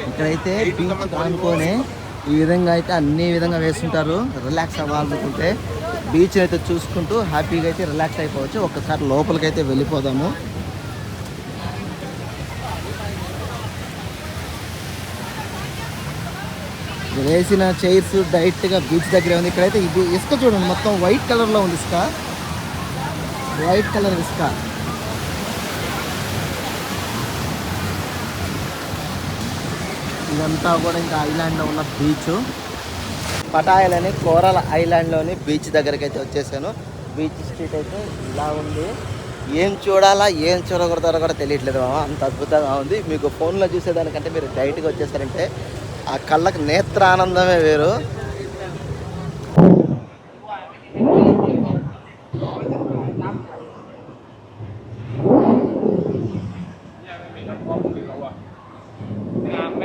ఇక్కడైతే బీచ్ అనుకోని ఈ విధంగా అయితే అన్ని విధంగా వేస్తుంటారు. రిలాక్స్ అవ్వాలనుకుంటే బీచ్ అయితే చూసుకుంటూ హ్యాపీగా అయితే రిలాక్స్ అయిపోవచ్చు. ఒక్కసారి లోపలికైతే వెళ్ళిపోదాము. వేసిన చైర్స్ డైరెక్ట్గా బీచ్ దగ్గరే ఉంది. ఇక్కడైతే ఇది ఇసుక చూడండి, మొత్తం వైట్ కలర్లో ఉంది. ఇసుక వైట్ కలర్ ఇసుక. ఇదంతా కూడా ఇంకా ఐలాండ్లో ఉన్న బీచ్. పటాయలని కోరల్ ఐలాండ్లోని బీచ్ దగ్గరికి అయితే వచ్చేసాను. బీచ్ స్ట్రీట్ అయితే ఇలా ఉంది. ఏం చూడాలా ఏం చూడకూడదో కూడా తెలియట్లేదు మామ, అంత అద్భుతంగా ఉంది. మీకు ఫోన్లో చూసేదానికంటే మీరు డైరెక్ట్గా వచ్చేసారంటే ఆ కళ్ళకి నేత్రానందమే వేరు.